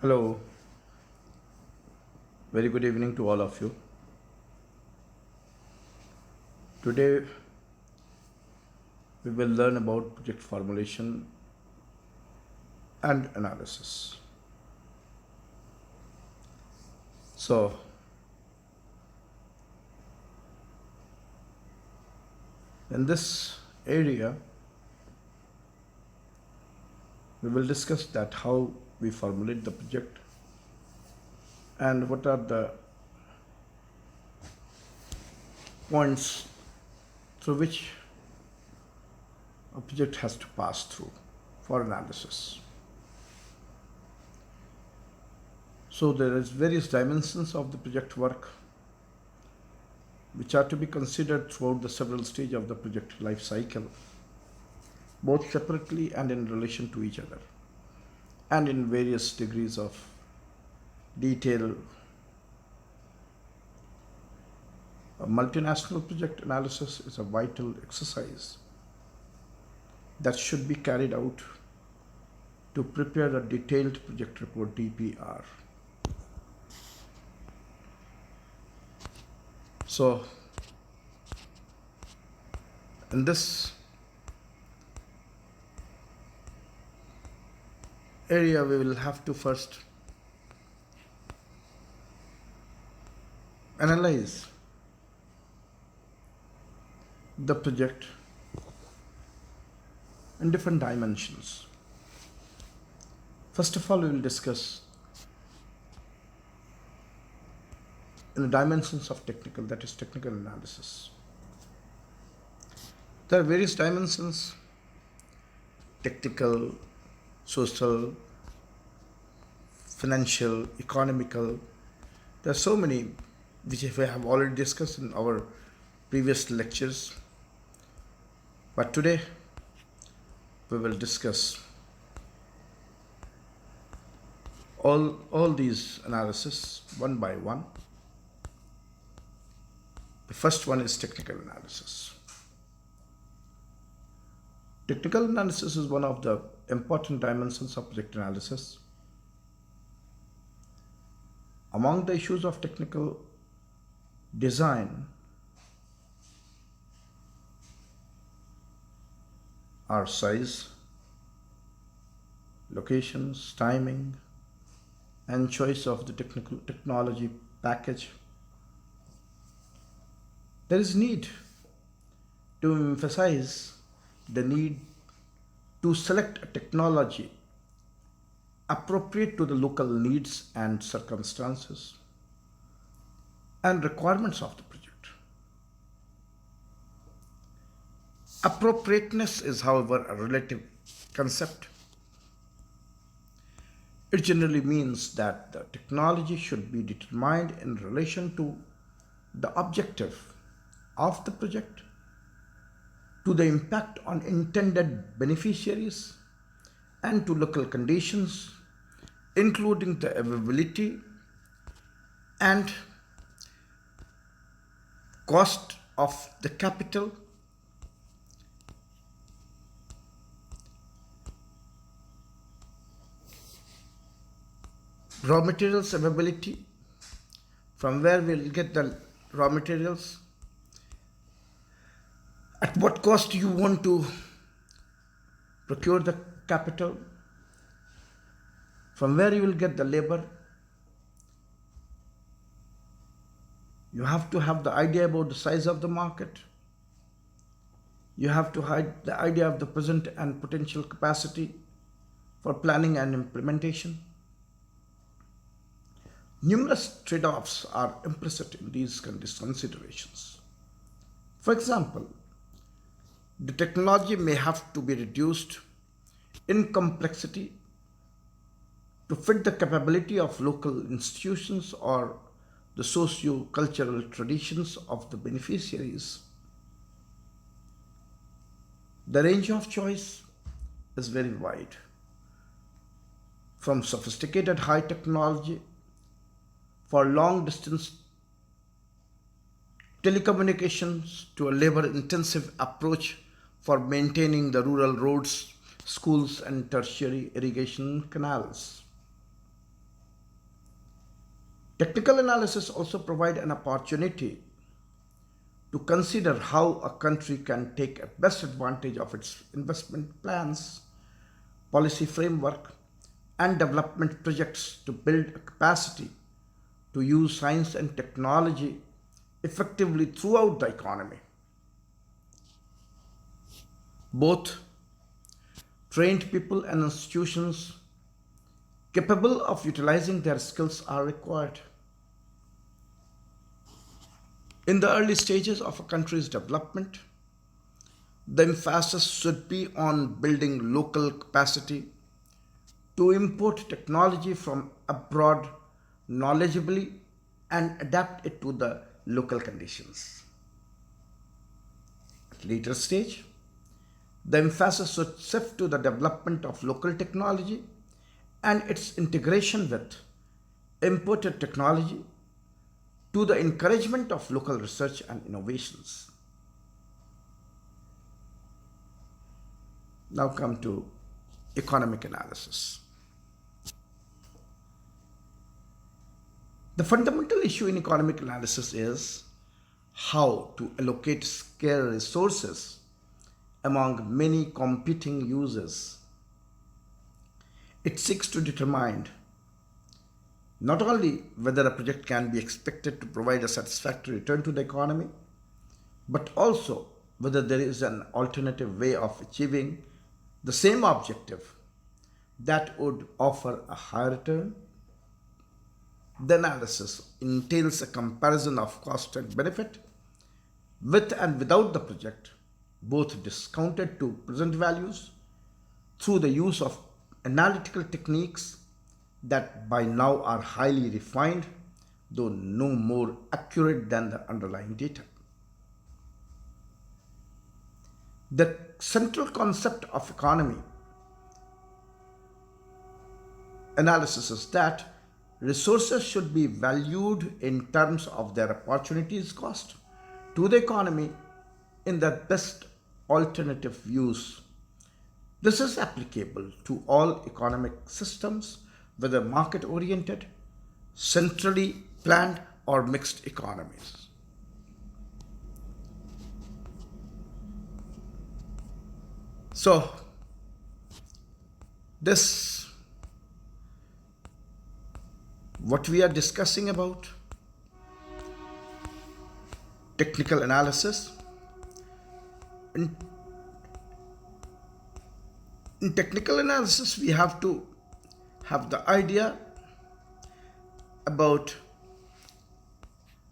Hello, very good evening to all of you. Today we will learn about project formulation and analysis. So, in this area, we will discuss that how we formulate the project and what are the points through which a project has to pass through for analysis. So there is various dimensions of the project work which are to be considered throughout the several stages of the project life cycle, both separately and in relation to each other, and in various degrees of detail. A multinational project analysis is a vital exercise that should be carried out to prepare a detailed project report DPR. So, in this area, we will have to first analyze the project in different dimensions. First of all, we will discuss in the dimensions of technical, that is technical analysis. There are various dimensions: technical, social, financial, economical. There are so many which we have already discussed in our previous lectures. But today we will discuss all these analysis one by one. The first one is technical analysis. Technical analysis is one of the important dimensions of project analysis. Among the issues of technical design are size, locations, timing, and choice of the technology package. There is need to emphasize the need to select a technology appropriate to the local needs and circumstances and requirements of the project. Appropriateness is, however, a relative concept. It generally means that the technology should be determined in relation to the objective of the project, to the impact on intended beneficiaries, and to local conditions, including the availability and cost of the capital, raw materials availability, from where we'll get the raw materials, at what cost you want to procure the capital, from where you will get the labor. You have to have the idea about the size of the market. You have to have the idea of the present and potential capacity for planning and implementation. Numerous trade-offs are implicit in these considerations. For example, the technology may have to be reduced in complexity to fit the capability of local institutions or the socio-cultural traditions of the beneficiaries. The range of choice is very wide, from sophisticated high technology for long distance telecommunications to a labor intensive approach for maintaining the rural roads, schools, and tertiary irrigation canals. Technical analysis also provide an opportunity to consider how a country can take best advantage of its investment plans, policy framework, and development projects to build a capacity to use science and technology effectively throughout the economy. Both trained people and institutions capable of utilizing their skills are required. In the early stages of a country's development, the emphasis should be on building local capacity to import technology from abroad knowledgeably and adapt it to the local conditions. At later stage, the emphasis should shift to the development of local technology and its integration with imported technology to the encouragement of local research and innovations. Now come to economic analysis. The fundamental issue in economic analysis is how to allocate scarce resources among many competing users. It seeks to determine not only whether a project can be expected to provide a satisfactory return to the economy, but also whether there is an alternative way of achieving the same objective that would offer a higher return. The analysis entails a comparison of cost and benefit with and without the project, both discounted to present values through the use of analytical techniques that by now are highly refined, though no more accurate than the underlying data. The central concept of economy analysis is that resources should be valued in terms of their opportunities cost to the economy in the best alternative use. This is applicable to all economic systems, whether market oriented, centrally planned, or mixed economies. So, what we are discussing about technical analysis. In technical analysis, we have to have the idea about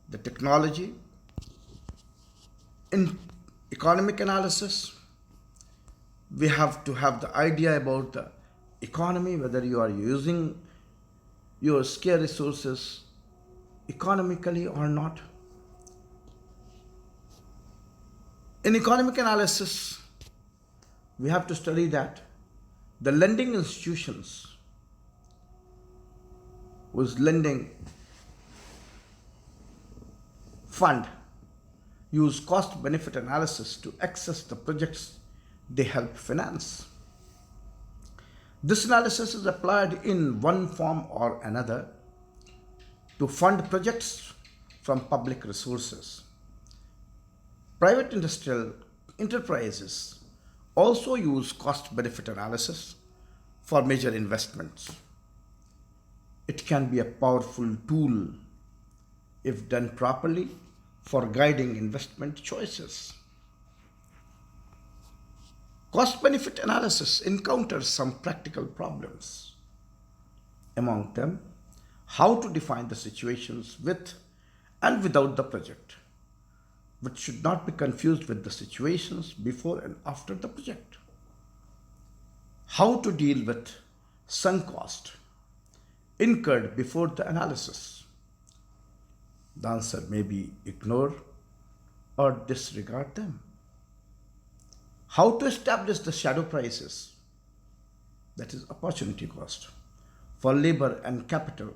the technology. In economic analysis, we have to have the idea about the economy, whether you are using your scarce resources economically or not. In economic analysis, we have to study that the lending institutions whose lending fund use cost benefit analysis to access the projects they help finance. This analysis is applied in one form or another to fund projects from public resources. Private industrial enterprises also use cost benefit analysis for major investments. It can be a powerful tool if done properly for guiding investment choices. Cost benefit analysis encounters some practical problems. Among them, how to define the situations with and without the project, which should not be confused with the situations before and after the project. How to deal with sunk cost incurred before the analysis. The answer may be ignore or disregard them. How to establish the shadow prices, that is opportunity cost, for labor and capital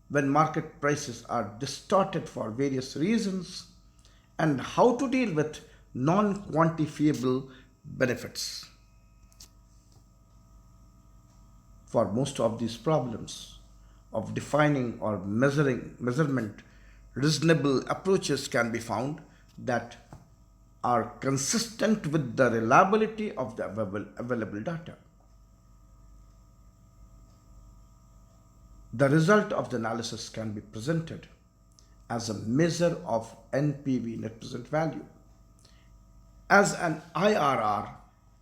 when market prices are distorted for various reasons, and how to deal with non-quantifiable benefits. For most of these problems, of defining or measurement, reasonable approaches can be found that are consistent with the reliability of the available data. The result of the analysis can be presented as a measure of NPV, net present value, as an IRR,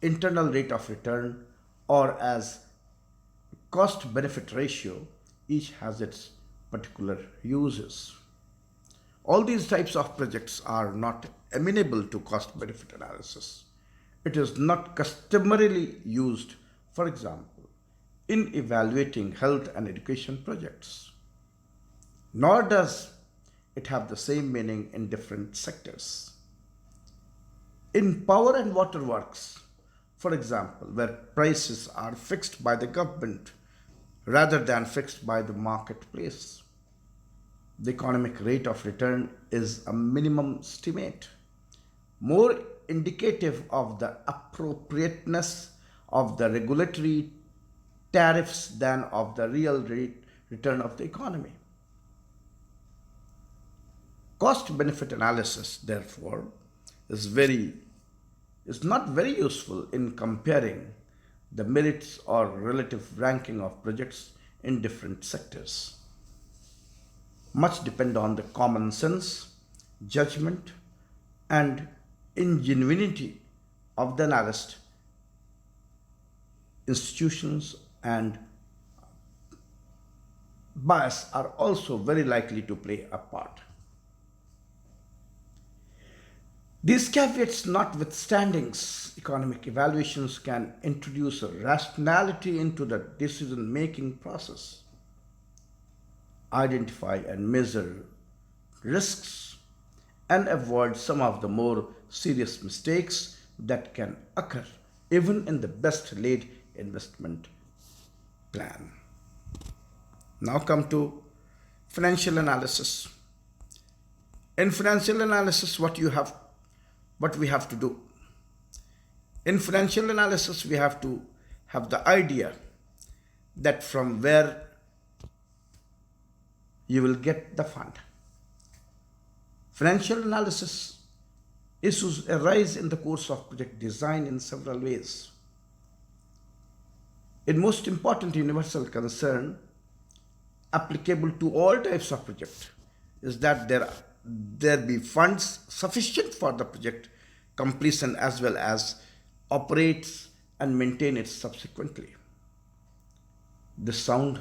internal rate of return, or as cost benefit ratio. Each has its particular uses. All these types of projects are not amenable to cost benefit analysis. It is not customarily used, for example, in evaluating health and education projects, nor does it have the same meaning in different sectors. In power and water works, for example, where prices are fixed by the government rather than fixed by the marketplace, the economic rate of return is a minimum estimate, more indicative of the appropriateness of the regulatory tariffs than of the real rate return of the economy. Cost benefit analysis, therefore, is not very useful in comparing the merits or relative ranking of projects in different sectors. Much depend on the common sense, judgment, and ingenuity of the analyst. Institutions and bias are also very likely to play a part. These caveats notwithstanding, economic evaluations can introduce a rationality into the decision-making process, identify and measure risks, and avoid some of the more serious mistakes that can occur even in the best laid investment plan. Now come to financial analysis. In financial analysis, what we have to do. In financial analysis, we have to have the idea that from where you will get the fund. Financial analysis issues arise in the course of project design in several ways. In most important universal concern applicable to all types of project is that there be funds sufficient for the project completion as well as operates and maintain it subsequently. This sound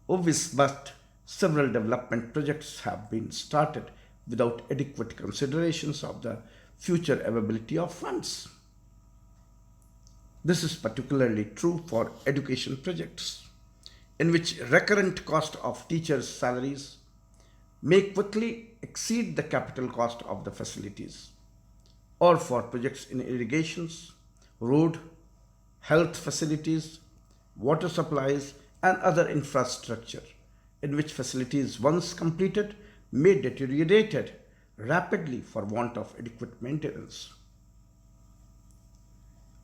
obvious, but several development projects have been started without adequate considerations of the future availability of funds. This is particularly true for education projects, in which recurrent cost of teachers' salaries may quickly exceed the capital cost of the facilities, or for projects in irrigations, road, health facilities, water supplies, and other infrastructure, in which facilities once completed may deteriorated rapidly for want of adequate maintenance.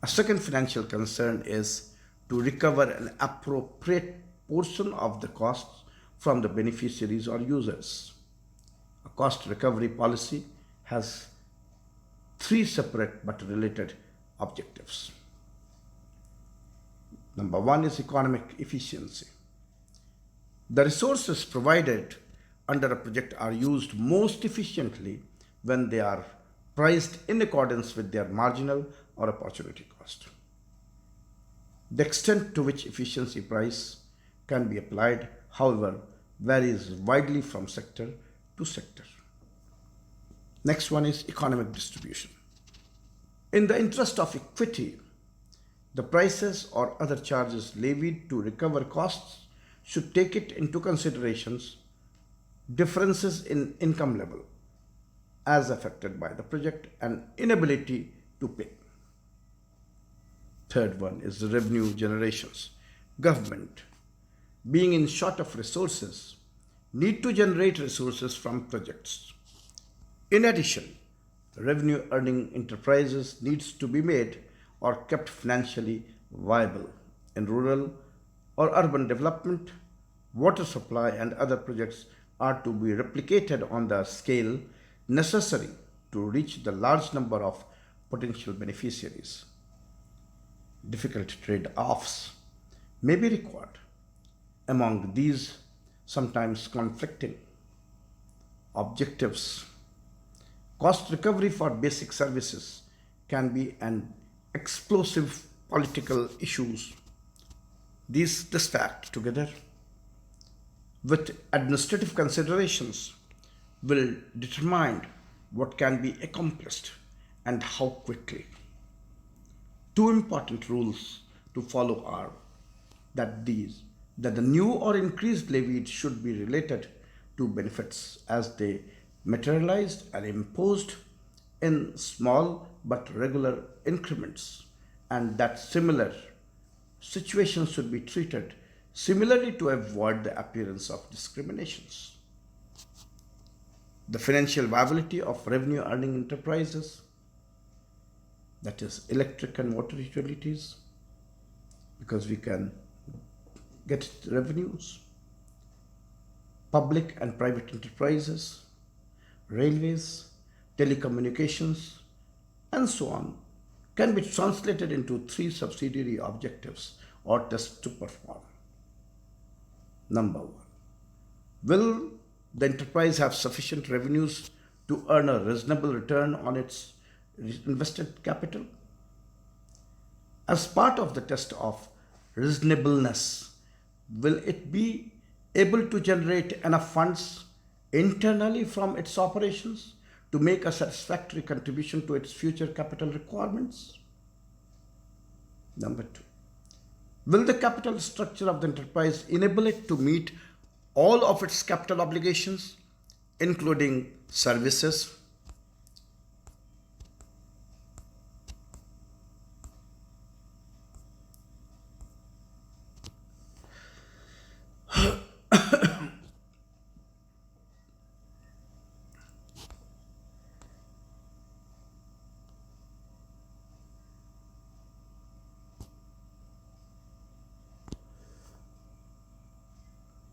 A second financial concern is to recover an appropriate portion of the costs from the beneficiaries or users. A cost recovery policy has three separate but related objectives. Number one is economic efficiency. The resources provided under a project are used most efficiently when they are priced in accordance with their marginal or opportunity cost. The extent to which efficiency price can be applied, however, varies widely from sector to sector. Next one is economic distribution. In the interest of equity, the prices or other charges levied to recover costs should take it into considerations differences in income level as affected by the project and inability to pay. Third one is the revenue generations. Government, being in short of resources, need to generate resources from projects. In addition, revenue earning enterprises needs to be made or kept financially viable in rural or urban development, water supply, and other projects are to be replicated on the scale necessary to reach the large number of potential beneficiaries. Difficult trade offs may be required. Among these, sometimes conflicting objectives, cost recovery for basic services can be an explosive political issues. This fact, together with administrative considerations, will determine what can be accomplished and how quickly. Two important rules to follow are that the new or increased levies should be related to benefits as they materialized and imposed in small but regular increments, and that similar situations should be treated similarly to avoid the appearance of discriminations. The financial viability of revenue earning enterprises, that is electric and water utilities, because we can get revenues, public and private enterprises, railways, telecommunications, and so on, can be translated into three subsidiary objectives or tests to perform. Number one, will the enterprise have sufficient revenues to earn a reasonable return on its invested capital? As part of the test of reasonableness, will it be able to generate enough funds internally from its operations to make a satisfactory contribution to its future capital requirements? Number two, will the capital structure of the enterprise enable it to meet all of its capital obligations, including services?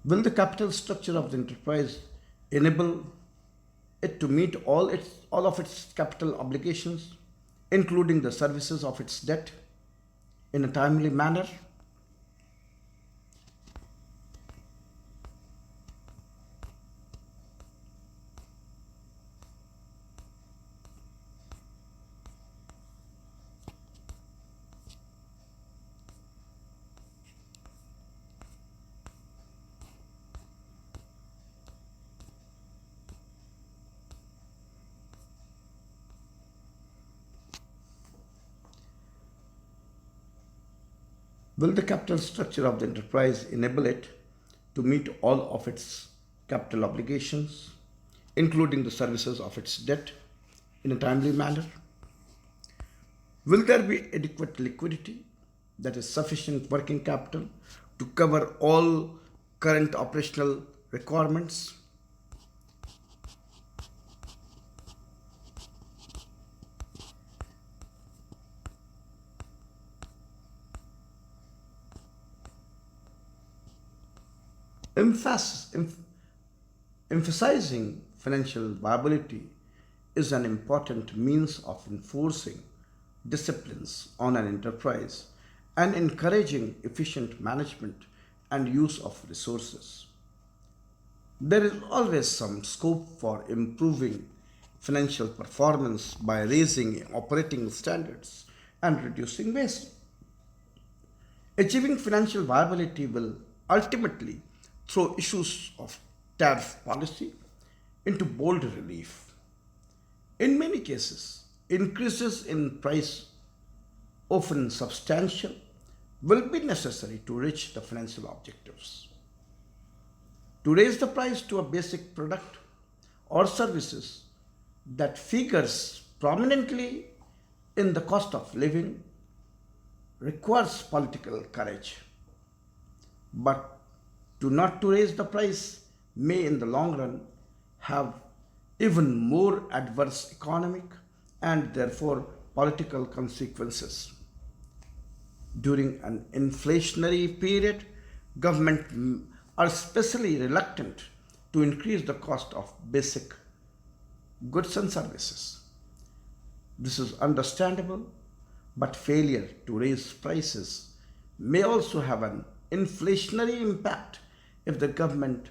Will the capital structure of the enterprise enable it to meet all of its capital obligations, including the services of its debt, in a timely manner? Will the capital structure of the enterprise enable it to meet all of its capital obligations, including the services of its debt, in a timely manner? Will there be adequate liquidity, that is, sufficient working capital, to cover all current operational requirements? Emphasis, Emphasizing financial viability is an important means of enforcing disciplines on an enterprise and encouraging efficient management and use of resources. There is always some scope for improving financial performance by raising operating standards and reducing waste. Achieving financial viability will ultimately throw issues of tariff policy into bold relief. In many cases, increases in price, often substantial, will be necessary to reach the financial objectives. To raise the price to a basic product or services that figures prominently in the cost of living requires political courage. But not to raise the price may in the long run have even more adverse economic and therefore political consequences. During an inflationary period, government are especially reluctant to increase the cost of basic goods and services. This is understandable, but failure to raise prices may also have an inflationary impact if the government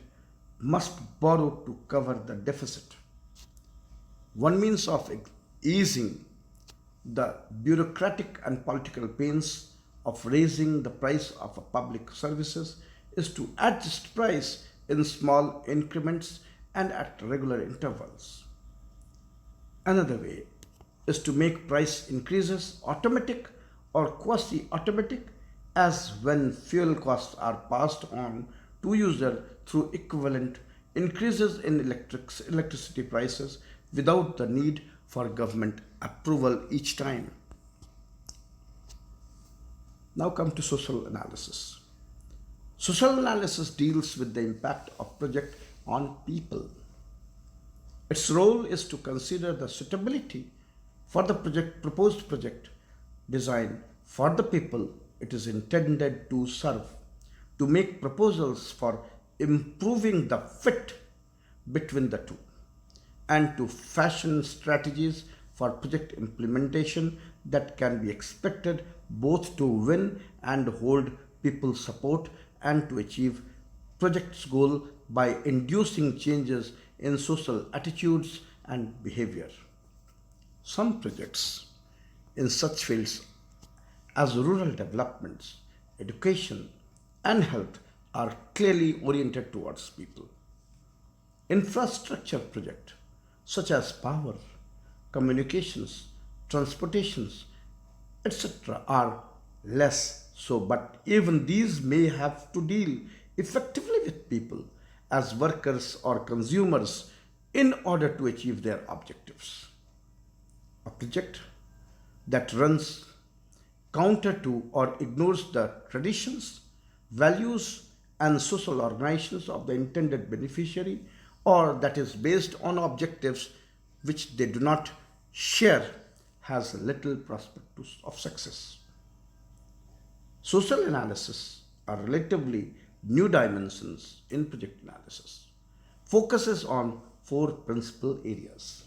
must borrow to cover the deficit. One means of easing the bureaucratic and political pains of raising the price of a public services is to adjust price in small increments and at regular intervals. Another way is to make price increases automatic or quasi automatic, as when fuel costs are passed on to user through equivalent increases in electricity prices without the need for government approval each time. Now come to social analysis. Social analysis deals with the impact of project on people. Its role is to consider the suitability for the proposed project design for the people it is intended to serve, to make proposals for improving the fit between the two, and to fashion strategies for project implementation that can be expected both to win and hold people's support and to achieve project's goal by inducing changes in social attitudes and behavior. Some projects in such fields as rural developments, education, and health are clearly oriented towards people. Infrastructure projects such as power, communications, transportations, etc. are less so, but even these may have to deal effectively with people as workers or consumers in order to achieve their objectives. A project that runs counter to or ignores the traditions, values, and social organizations of the intended beneficiary, or that is based on objectives which they do not share, has little prospect of success. Social analysis are relatively new dimensions in project analysis. Focuses on four principal areas.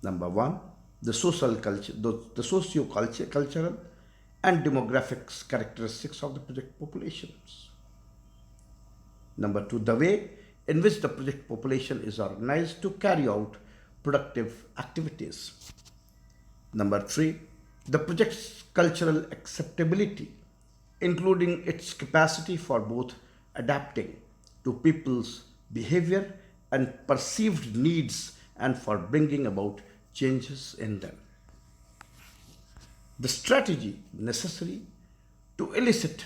Number one, the social culture, the socio-cultural and demographics characteristics of the project populations. Number two, the way in which the project population is organized to carry out productive activities. Number three, the project's cultural acceptability, including its capacity for both adapting to people's behavior and perceived needs and for bringing about changes in them. The strategy necessary to elicit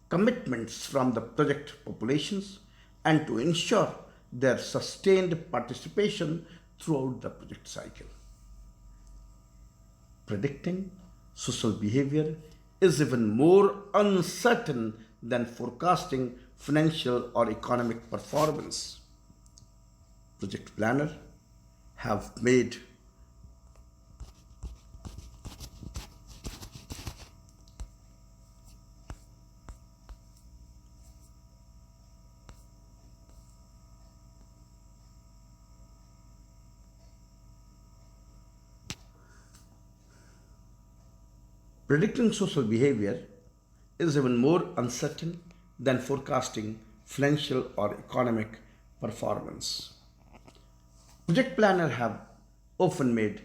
commitments from the project populations and to ensure their sustained participation throughout the project cycle. Predicting social behavior is even more uncertain than forecasting financial or economic performance. Project planners have made Predicting social behavior is even more uncertain than forecasting financial or economic performance. Project planners have often made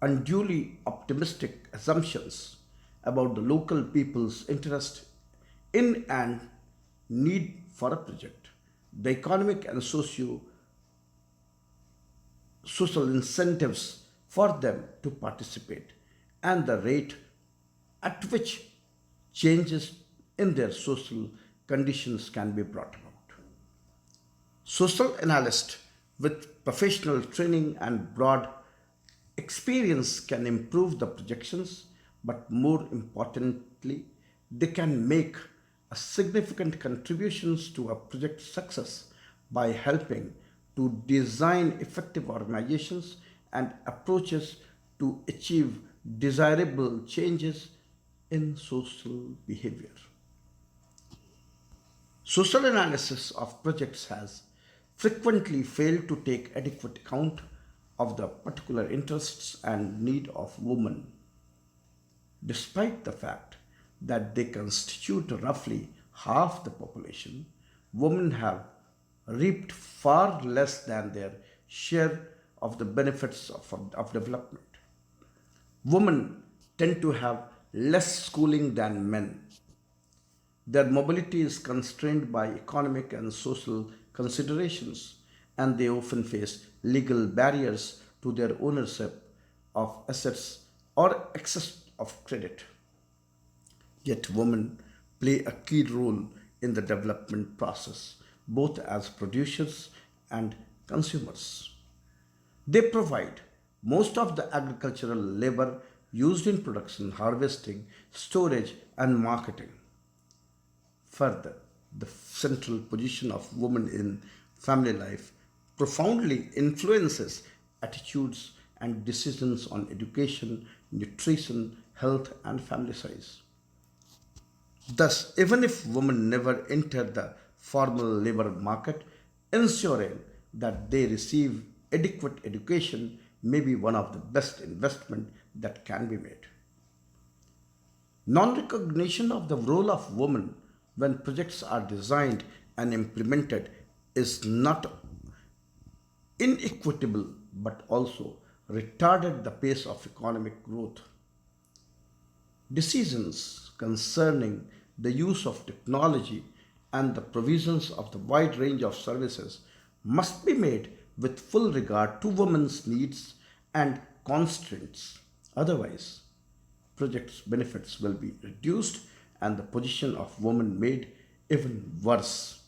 unduly optimistic assumptions about the local people's interest in and need for a project, the economic and social incentives for them to participate, and the rate at which changes in their social conditions can be brought about. Social analysts with professional training and broad experience can improve the projections, but more importantly, they can make a significant contributions to a project success by helping to design effective organizations and approaches to achieve desirable changes in social behavior. Social analysis of projects has frequently failed to take adequate account of the particular interests and need of women, despite the fact that they constitute roughly half the population. Women have reaped far less than their share of the benefits of development. Women tend to have less schooling than men. Their mobility is constrained by economic and social considerations, and they often face legal barriers to their ownership of assets or access of credit. Yet women play a key role in the development process, both as producers and consumers. They provide most of the agricultural labor used in production, harvesting, storage, and marketing. Further, the central position of women in family life profoundly influences attitudes and decisions on education, nutrition, health, and family size. Thus, even if women never enter the formal labor market, ensuring that they receive adequate education may be one of the best investment that can be made. Non recognition of the role of women when projects are designed and implemented is not inequitable but also retarded the pace of economic growth. Decisions concerning the use of technology and the provisions of the wide range of services must be made with full regard to women's needs and constraints. Otherwise, projects' benefits will be reduced and the position of women made even worse.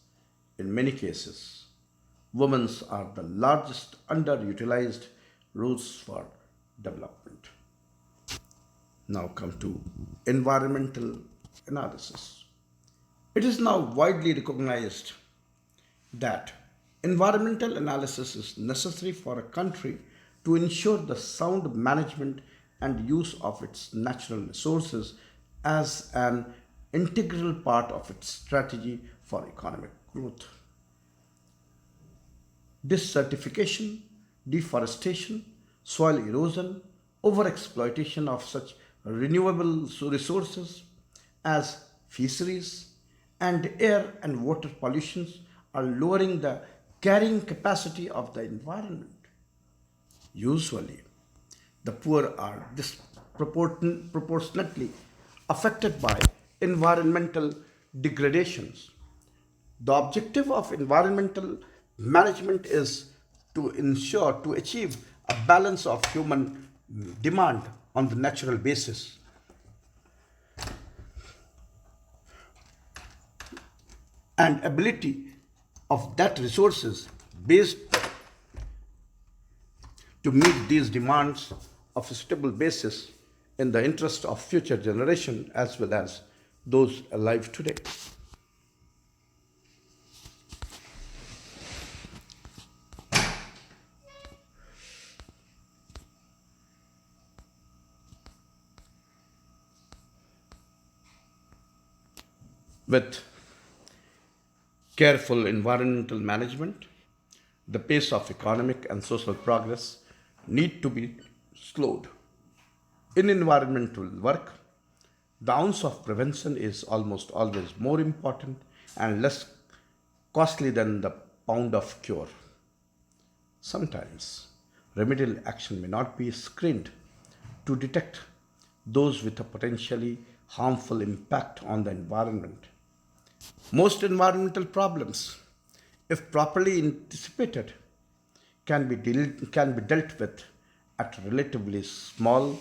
In many cases, women are the largest underutilized roles for development. Now come to environmental analysis. It is now widely recognized that environmental analysis is necessary for a country to ensure the sound management and use of its natural resources as an integral part of its strategy for economic growth. Desertification, deforestation, soil erosion, overexploitation of such renewable resources as fisheries, and air and water pollutions are lowering the carrying capacity of the environment. Usually, the poor are disproportionately affected by environmental degradations. The objective of environmental management is to achieve a balance of human demand on the natural basis and ability of that resources based to meet these demands of a stable basis in the interest of future generation as well as those alive today. With careful environmental management, the pace of economic and social progress need to be slowed. In environmental work, the ounce of prevention is almost always more important and less costly than the pound of cure. Sometimes remedial action may not be screened to detect those with a potentially harmful impact on the environment. Most environmental problems, if properly anticipated, can be dealt with at relatively small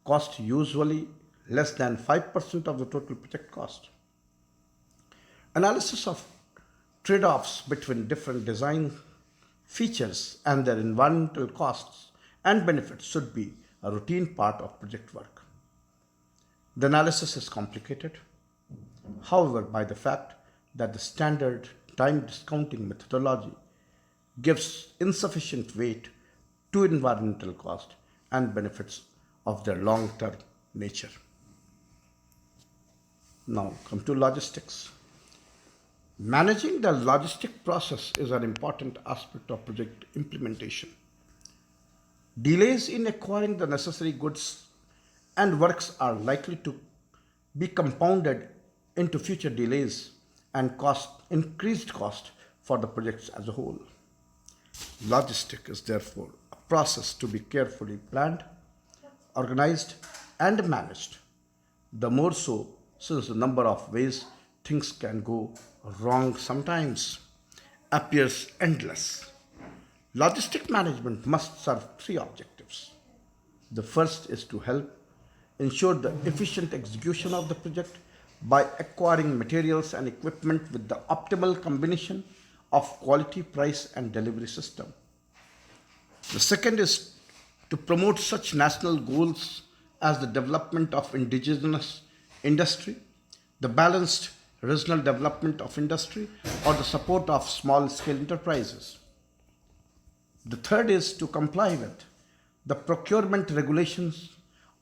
cost, usually less than 5% of the total project cost. Analysis of trade offs between different design features and their environmental costs and benefits should be a routine part of project work. The analysis is complicated, however, by the fact that the standard time discounting methodology gives insufficient weight to environmental cost and benefits of their long term nature. Now, come to logistics. Managing the logistic process is an important aspect of project implementation. Delays in acquiring the necessary goods and works are likely to be compounded into future delays and increased cost for the projects as a whole. Logistic is therefore a process to be carefully planned, organized, and managed. The more so since the number of ways things can go wrong sometimes appears endless. Logistic management must serve three objectives. The first is to help ensure the efficient execution of the project by acquiring materials and equipment with the optimal combination of quality, price, and delivery system. The second is to promote such national goals as the development of indigenous industry, the balanced regional development of industry, or the support of small scale enterprises. The third is to comply with the procurement regulations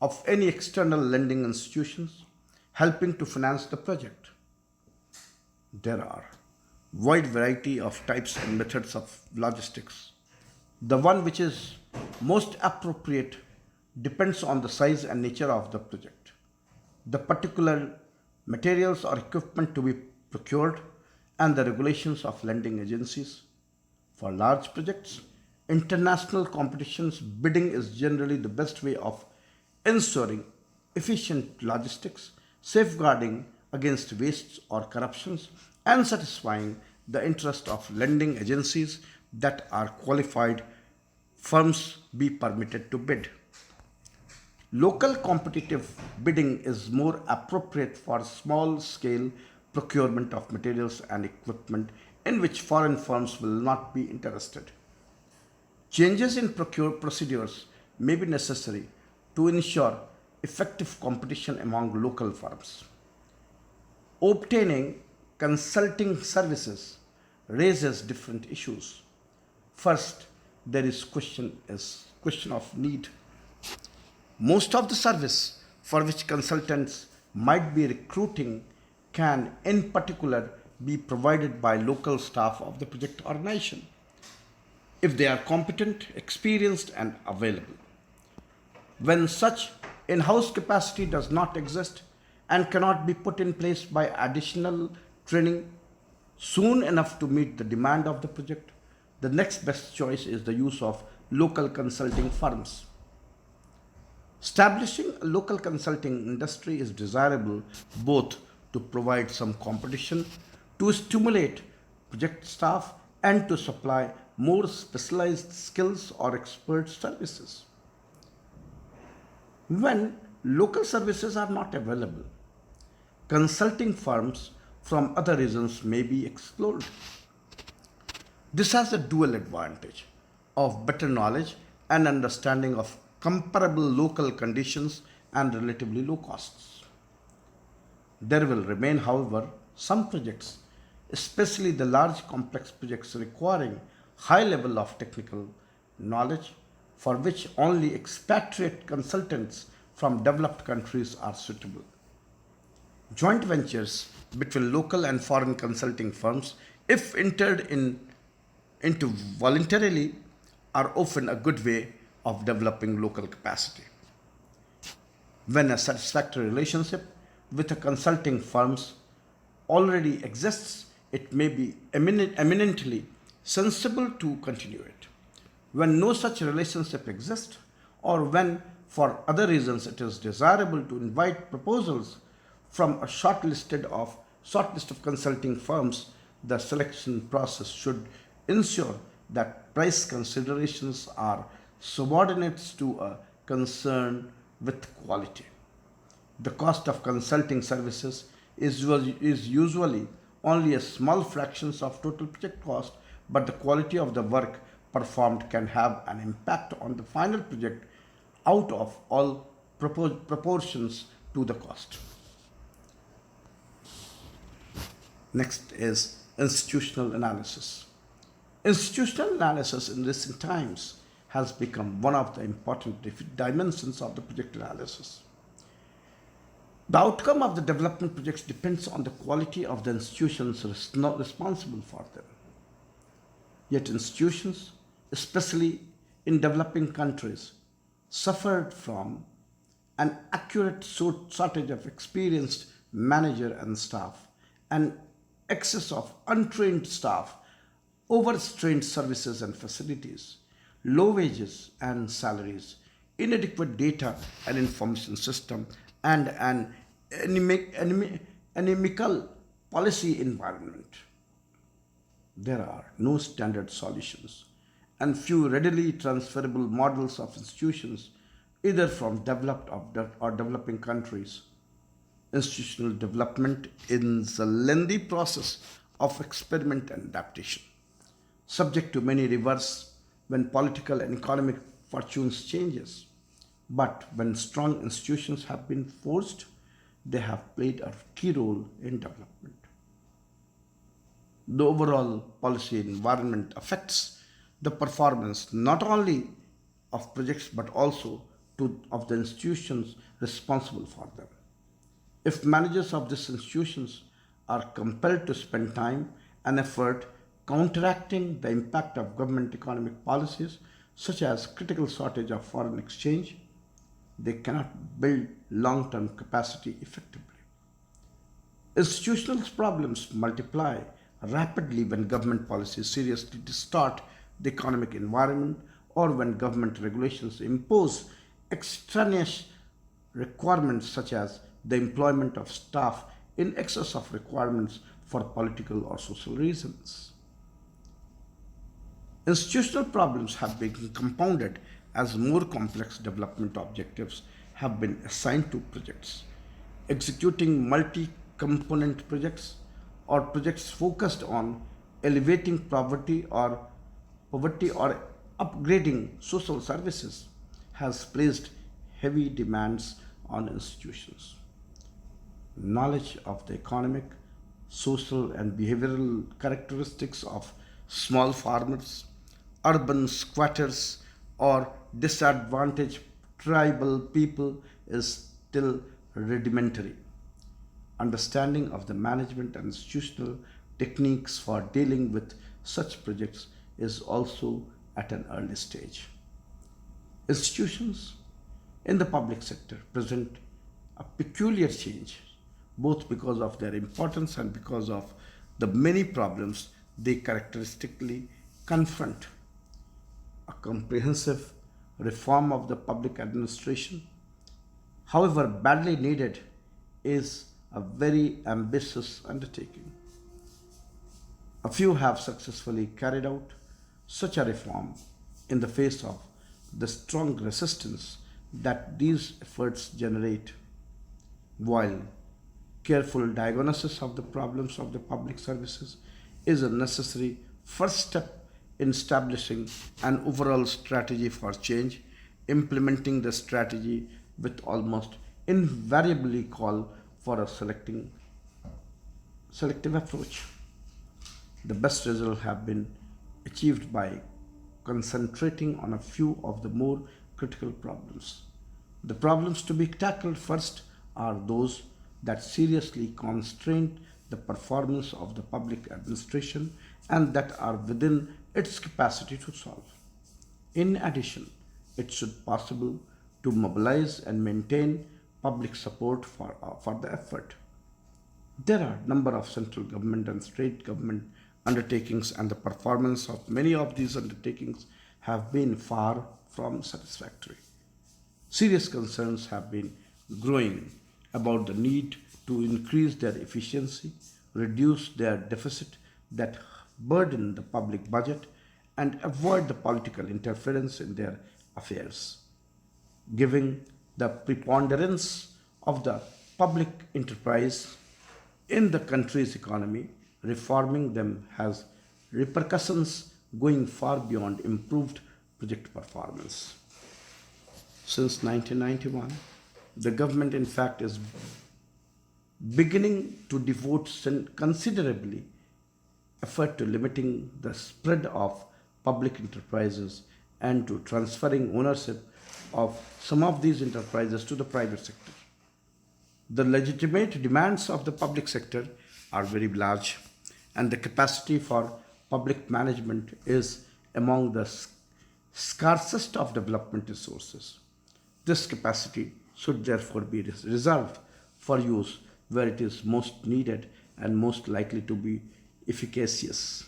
of any external lending institutions helping to finance the project. There are wide variety of types and methods of logistics. The one which is most appropriate depends on the size and nature of the project, the particular materials or equipment to be procured, and the regulations of lending agencies. For large projects, international competitions bidding is generally the best way of ensuring efficient logistics, safeguarding against wastes or corruptions, and satisfying the interest of lending agencies that are qualified firms be permitted to bid. Local competitive bidding is more appropriate for small scale procurement of materials and equipment in which foreign firms will not be interested. Changes in procure procedures may be necessary to ensure effective competition among local firms. Obtaining consulting services raises different issues. First, there is question of need. Most of the service for which consultants might be recruiting can in particular be provided by local staff of the project organization if they are competent, experienced, and available. When such in house capacity does not exist and cannot be put in place by additional training soon enough to meet the demand of the project, the next best choice is the use of local consulting firms. Establishing a local consulting industry is desirable both to provide some competition, to stimulate project staff, and to supply more specialized skills or expert services. When local services are not available, consulting firms from other regions may be explored. This has a dual advantage of better knowledge and understanding of comparable local conditions and relatively low costs. There will remain, however, some projects, especially the large complex projects requiring high level of technical knowledge, for which only expatriate consultants from developed countries are suitable. Joint ventures between local and foreign consulting firms, if into voluntarily, are often a good way of developing local capacity. When a satisfactory relationship with a consulting firms already exists, it may be eminently sensible to continue it. When no such relationship exists, or when for other reasons it is desirable to invite proposals from a short list of consulting firms, the selection process should ensure that price considerations are subordinates to a concern with quality. The cost of consulting services is usually only a small fraction of total project cost, but the quality of the work performed can have an impact on the final project out of all proportions to the cost. Next is institutional analysis. Institutional analysis in recent times has become one of the important dimensions of the project analysis. The outcome of the development projects depends on the quality of the institutions responsible for them. Yet institutions, especially in developing countries, suffered from an accurate shortage of experienced manager and staff, an excess of untrained staff, overstrained services and facilities, low wages and salaries, inadequate data and information system, and an anemical policy environment. There are no standard solutions and few readily transferable models of institutions, either from developed or developing countries. Institutional development is a lengthy process of experiment and adaptation, subject to many reverse when political and economic fortunes changes. But when strong institutions have been forged, they have played a key role in development. The overall policy environment affects the performance not only of projects but also of the institutions responsible for them. If managers of these institutions are compelled to spend time and effort counteracting the impact of government economic policies, such as critical shortage of foreign exchange, they cannot build long term capacity effectively. Institutional problems multiply rapidly when government policies seriously distort the economic environment or when government regulations impose extraneous requirements such as the employment of staff in excess of requirements for political or social reasons. Institutional problems have been compounded as more complex development objectives have been assigned to projects. Executing multi component projects or projects focused on elevating poverty or upgrading social services has placed heavy demands on institutions. Knowledge of the economic, social, and behavioral characteristics of small farmers, urban squatters, or disadvantaged tribal people is still rudimentary. Understanding of the management and institutional techniques for dealing with such projects is also at an early stage. Institutions in the public sector present a peculiar change, both because of their importance and because of the many problems they characteristically confront. A comprehensive reform of the public administration, however badly needed, is a very ambitious undertaking. A few have successfully carried out such a reform in the face of the strong resistance that these efforts generate, while careful diagnosis of the problems of the public services is a necessary first step in establishing an overall strategy for change. Implementing the strategy with almost invariably call for a selective approach. The best results have been achieved by concentrating on a few of the more critical problems. The problems to be tackled first are those that seriously constrain the performance of the public administration and that are within its capacity to solve. In addition, it should possible to mobilize and maintain public support for the effort. There are a number of central government and state government undertakings, and the performance of many of these undertakings have been far from satisfactory. Serious concerns have been growing about the need to increase their efficiency, reduce their deficit that burden the public budget, and avoid the political interference in their affairs. Giving the preponderance of the public enterprise in the country's economy, reforming them has repercussions going far beyond improved project performance. Since 1991, the government, in fact, is beginning to devote considerably effort to limiting the spread of public enterprises and to transferring ownership of some of these enterprises to the private sector. The legitimate demands of the public sector are very large, and the capacity for public management is among the scarcest of development resources. This capacity should therefore be reserved for use where it is most needed and most likely to be efficacious.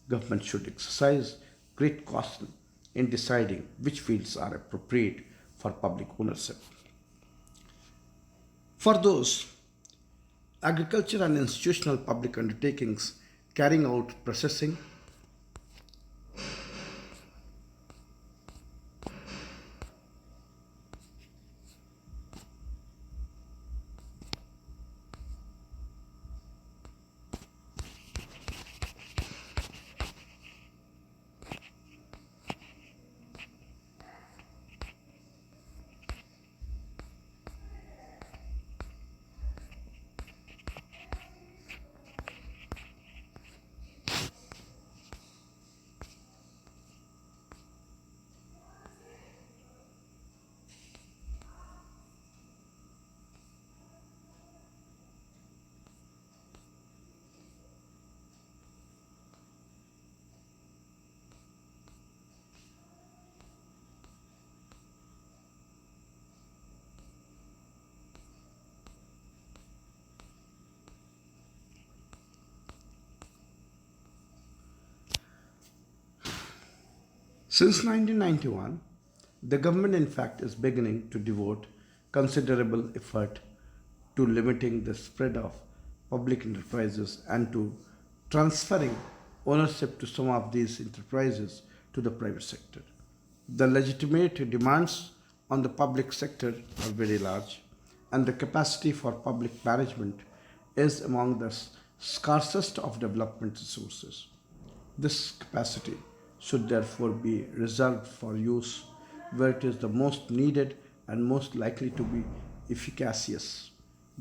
Government should exercise great caution in deciding which fields are appropriate for public ownership. For those agriculture and institutional public undertakings carrying out processing, since 1991, the government in fact is beginning to devote considerable effort to limiting the spread of public enterprises and to transferring ownership to some of these enterprises to the private sector. The legitimate demands on the public sector are very large, and the capacity for public management is among the scarcest of development resources. This capacity should therefore be reserved for use where it is the most needed and most likely to be efficacious.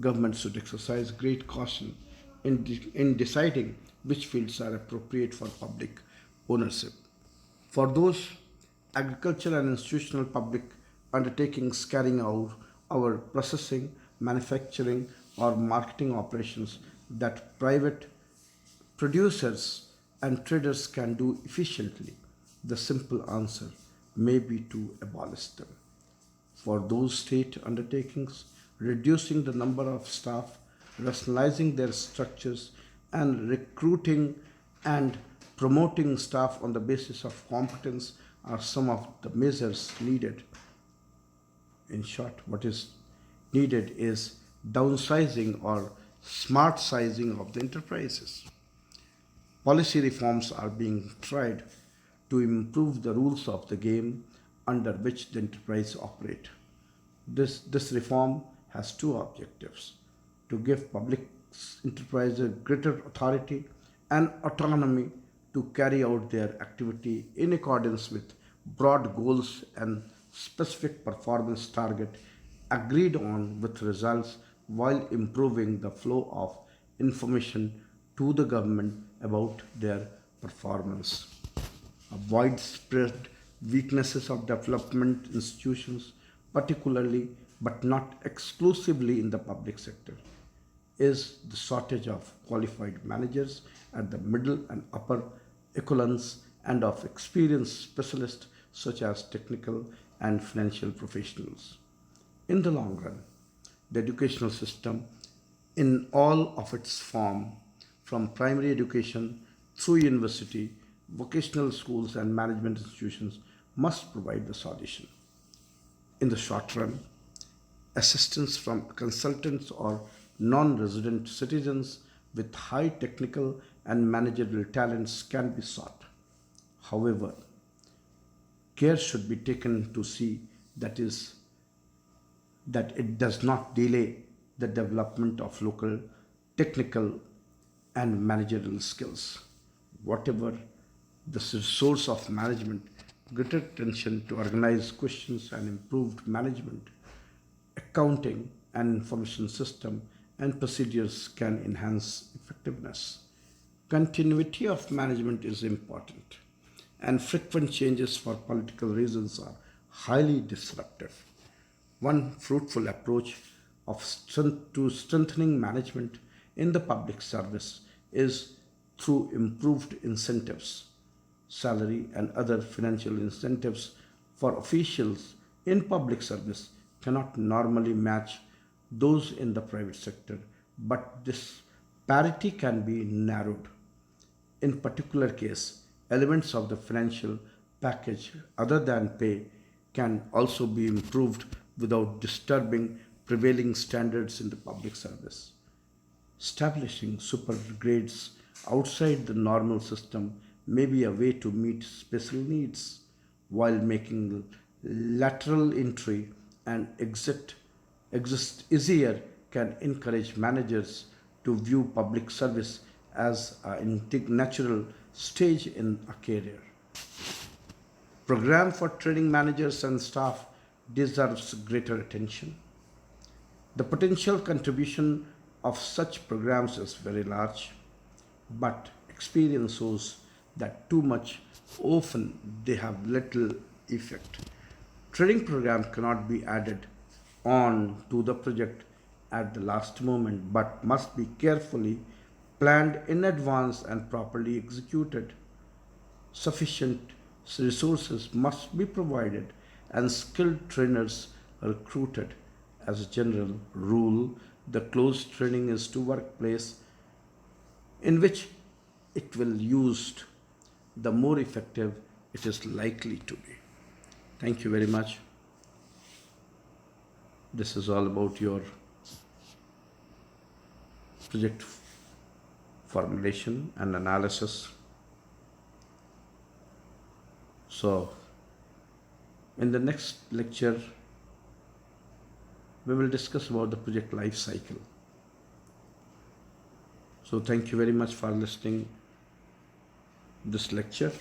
Government should exercise great caution in deciding which fields are appropriate for public ownership. For those agricultural and institutional public undertakings carrying out our processing, manufacturing, or marketing operations that private producers and traders can do efficiently, the simple answer may be to abolish them. For those state undertakings, reducing the number of staff, rationalizing their structures, and recruiting and promoting staff on the basis of competence are some of the measures needed. In short, what is needed is downsizing or smart sizing of the enterprises. Policy reforms are being tried to improve the rules of the game under which the enterprise operate. This reform has two objectives: to give public enterprises greater authority and autonomy to carry out their activity in accordance with broad goals and specific performance target agreed on with results, while improving the flow of information to the government about their performance. Widespread weaknesses of development institutions, particularly but not exclusively in the public sector, is the shortage of qualified managers at the middle and upper echelons and of experienced specialists such as technical and financial professionals. In the long run, the educational system in all of its form, from primary education through university, vocational schools and management institutions, must provide the solution. In the short run, assistance from consultants or non-resident citizens with high technical and managerial talents can be sought. However, care should be taken to see that it does not delay the development of local technical and managerial skills. Whatever the source of management, greater attention to organized questions and improved management, accounting and information system and procedures can enhance effectiveness. Continuity of management is important, and frequent changes for political reasons are highly disruptive. One fruitful approach of strengthening management in the public service is through improved incentives. Salary and other financial incentives for officials in public service cannot normally match those in the private sector, but this parity can be narrowed. In particular case, elements of the financial package other than pay can also be improved without disturbing prevailing standards in the public service. Establishing super grades outside the normal system may be a way to meet special needs while making lateral entry and exist easier can encourage managers to view public service as a natural stage in a career. Program for training managers and staff deserves greater attention. The potential contribution of such programs is very large, but experience shows that too much often they have little effect. Training program cannot be added on to the project at the last moment but must be carefully planned in advance and properly executed. Sufficient resources must be provided and skilled trainers recruited. As a general rule, the close training is to workplace in which it will used, the more effective it is likely to be. Thank you very much. This is all about your project formulation and analysis. So, in the next lecture, we will discuss about the project life cycle. So, thank you very much for listening this lecture.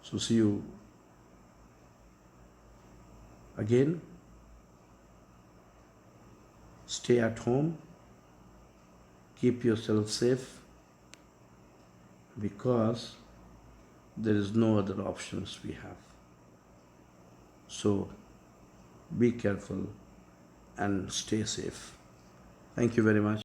So, see you again. Stay at home. Keep yourself safe because there is no other options we have. So be careful and stay safe. Thank you very much.